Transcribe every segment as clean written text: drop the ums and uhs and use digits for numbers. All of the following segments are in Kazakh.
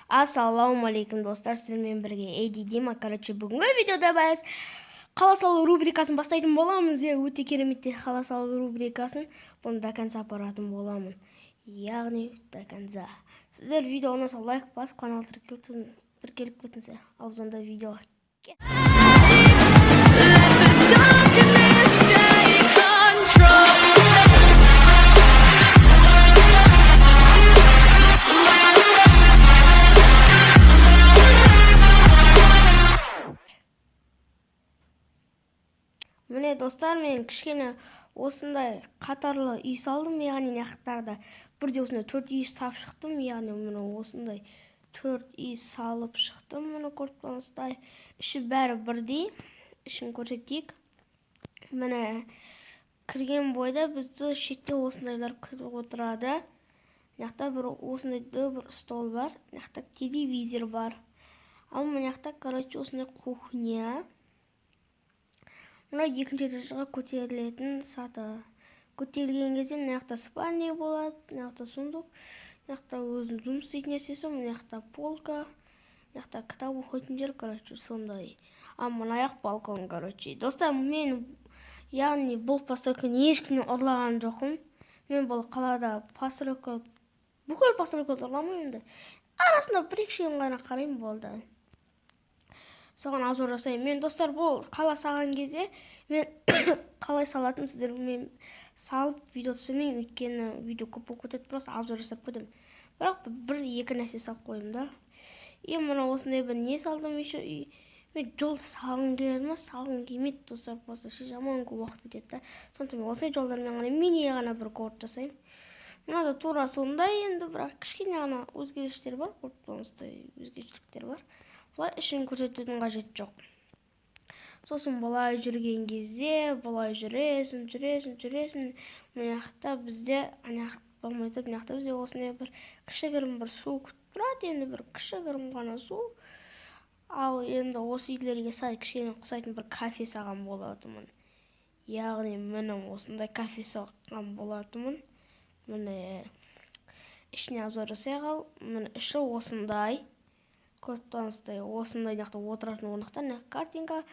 Ассалаумалейкум достар, сіздермен бірге Эйди Дима. Бүгінгі видеода біз қала салу рубрикасын бастайтын боламыз. Өте кереметте қала салу рубрикасын бұны до конца апаратын боламын. Яғни до конца. Сіздер видео ұнаса лайк басып, канал тіркеліп кетіңіздер. Ал сонда видеоға міне достар, мен кішкене осындай қатарлы үй салдым, яғни нақтарда бірде осындай 4 үй салып шықтым, яғни міне осындай 4 үй салып шықтым. Міне көріп тұрсыздар, іші бәрі бірдей. Ішін көрсетейік. Міне кірген бойда бізді шетте осындайлар күтіп отырады. Мынақта бір осындай бір стол бар, мынақта телевизор бар. Ал мынақта осындай кухня. Мына екінші этажға көтерілетін саты. Көтерілген кезде мынақта спальня болады, мынақта сундук, мынақта өзінің жұмыс істейтін нәрсесі, мынақта полка, мынақта кітап оқитын жер, сондай. А мына балкон, Достар, мен яғни бұл постройканы ешкімнен ұрлаған жоқпын. Мен бұл қалада постройка, бүкіл постройка ұрламаймын. Арасында бір-екі шейін ғана қараймын болды. Соған обзор жасаймын. Мен достар, бұл қала салған кезде мен қалай салатын сіздермен салып видео түсірмеймін, өйткені видео көп болып кетеді, просто обзор жасап қойдым. Бірақ бір-екі нәрсе салып қойдым да. Мына осындай бір не салдым еще. Мен жол салғым келеді, салғым келмейді достар, просто жаман көп уақыт кетеді. Сондықтан мен осындай жолдармен ғана мини ғана бір город жасаймын. Мына да тура сондай, енді бірақ кішкене ғана өзгерістер бар, өзгерістер бар. Бұлай ішін көрсетудің қажет жоқ. Сосын бұлай жүрген кезде, бұлай жүресің. Мынақта бізде болмайды, мынақта бізде осындай бір кішігірім бір су күтіп тұрады, енді бір кішігірім ғана су. Ал енді осы үйлерге сай кішкене ұқсайтын бір кафе салған болатынмын. Яғни менің осындай кафе салған болатынмын. Міне ішіне обзор жасай қал. Міне іші осындай. Көріп тұрсыздар, осындай мынақта отыратын орындықтар, мына картинка.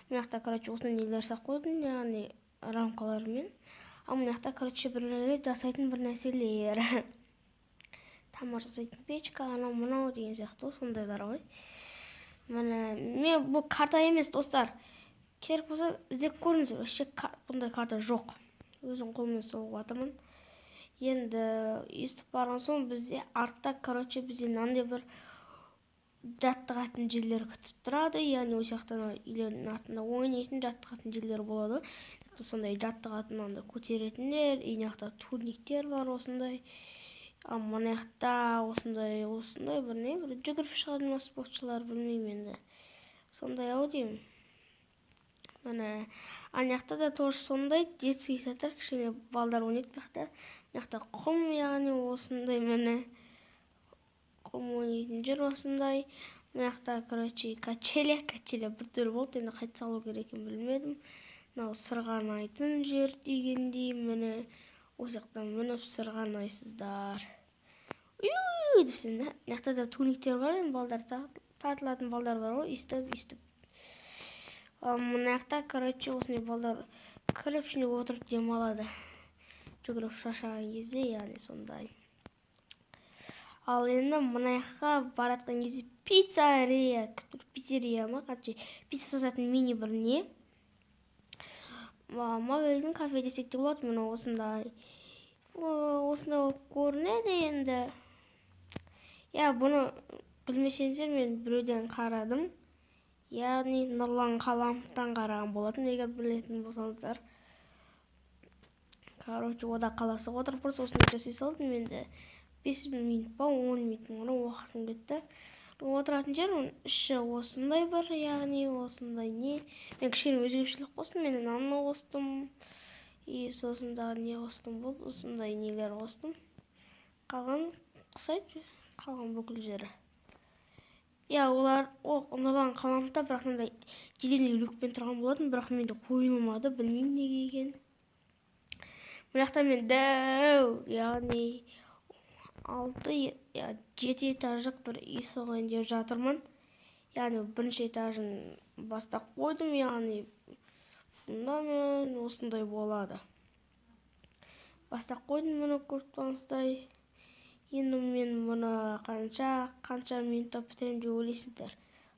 Мынақта осындай нелер салып қойдым, яғни рамкалармен. Ал мынақта бірлер жасайтын бір нәрселер. Тамыр жасайтын печка, мынау деген сияқты сондайлар ғой. Мен бұл карта емес достар. Керек болса іздеп көріңіздер, вообще бұндай карта жоқ. Өзім қолыммен соғып жатырмын. Енді естіп барған соң бізде артта бізде мынандай бір жаттығатын жерлер күтіп тұрады, яғни осы жақтан үйлердің артында ойнайтын жаттығатын жерлер болады. Сондай жаттығатын көтеретіндер, мынақта турниктер бар осындай. Мына жақта осындай бір жүгіріп шығады ма спортшылар, білмеймін енді. Сондай ау деймін. Мына жақта да тоже сондай детский садтар, кішкене балдар ойнайды бақта. Мынақта құм, яғни осындай міне құм ойнайтын жер осындай. Мынақта качеля бір түр болды, енді қайта салу керек екенін білмедім. Мынау сырғанайтын жер дегендей, міне осы жақтан мініп сырғанайсыздар. Мынақта да турниктер бар, енді балдар тартылатын балдар бар ғой, өйстіп. Мынақта осындай балдар кіріп ішіне отырып демалады. Жүгіріп шаршаған кезде, яғни сондай. Ал енді мына жаққа баратқан кезде пиццерия пицца сататын мини бір не. Магазин, кафе десек те болады, мына осындай. Осындай көрінеді енді. Бұны білмесеңіздер, мен біреуден қарадым. Яғни Нұрлан Қаламовтан қараған болатын, егер білетін болсаңыздар. Ода қаласы отырып тұрса, осындай жасай салдым енді. 5 минут па, 10 минут ғана уақытым кетті. Отыратын жер, іші осындай бар, яғни осындай не. Мен кішкене өзгешілік қостым, мен нанны қостым. Сосын дағы не қостым болды, осындай нелер қостым. Қалған құсайды, қалған бүкіл жері. Олар Нұрлан Қаламовта, бірақ мынандай железный люкпен тұрған болатын, бірақ менде қойылмады, білмеймін неге екен. Мынақта мен дәу, яғни 7 этаждық бір үй соғайын деп жатырмын. Яғни бірінші этажын бастап қойдым, яғни фундамент осындай болады. Бастап қойдым мұны көріп тұрсыздар. Енді мен мұны қанша минутта бітіремін деп ойлайсыздар.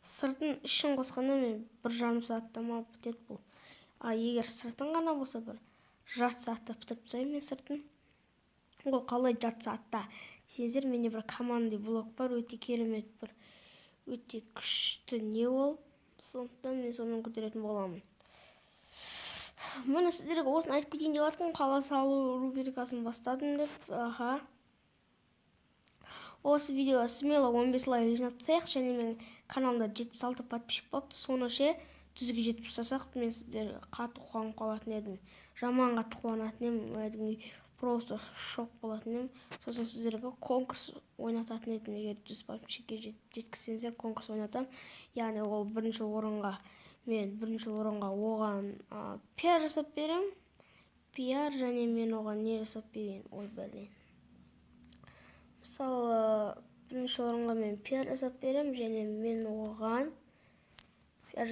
Сыртын ішін қосқанда мен 1,5 сағатта ма бітеді бұл. Егер сыртын ғана болса бір жарты сағатта бітіріп тастаймын мен сыртын. Ол қалай жарты сағатта десеңіздер, менде бір командный блок бар, өте керемет бір өте күшті не ол. Сондықтан мен сонымен көтеретін боламын. Міне сіздерге осыны айтып кетейін деп жатырмын, қала салу рубрикасын бастадым деп. Осы видео смело 15 лайк жинап тастайық, және мен каналымда 76 подписчик болыпты. Соны 100-ге жетіп тастасақ, мен сіздерге қатты қуанып қалатын едім. Жаман қатты қуанатын едім, просто шок болатын едім. Сосын сіздерге конкурс ойнататын едім. Егер 100 подписчикке жеткізсеңіздер, конкурс ойнатам. Яғни ол бірінші орынға оған пиар жасап берем. Пиар, және мен оған не жасап берейін, ой бәлен. Мысалы, бірінші орынға мен пиар жасап берем, және мен оған пиар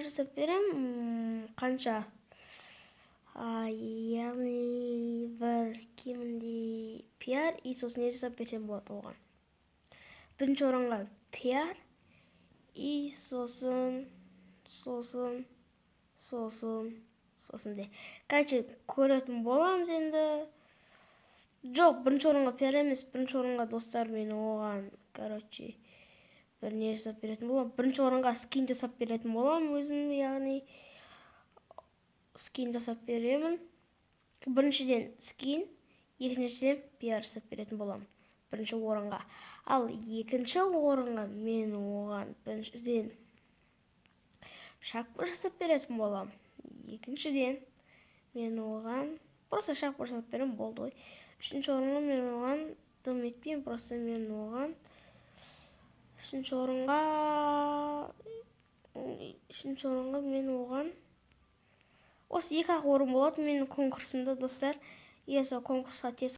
жасап берем, қанша? Яғни бір кемінде пиар, и сосын не жасап берсем болады оған. Бірінші орынға пиар, и сосын де. Короче, көретін боламыз енді. Жоқ, бірінші орынға пиар емес, бірінші орынға достар, мен оған, короче, бір не жасап беретін болам. Бірінші орынға скин жасап беретін болам өзім, яғни скин жасап беремін. Біріншіден скин, екіншіден пиар жасап беретін болам. Бірінші орынға. Ал екінші орынға мен оған біріншіден шапка жасап беретін болам. Екіншіден мен оған просто шапка жасап берем, болды ғой. Үшінші орынға мен оған дым етпеймін, просто мен оған үшінші орынға мен оған осы екі-ақ орын болады менің конкурсымда, достар. Егер сол конкурсқа тез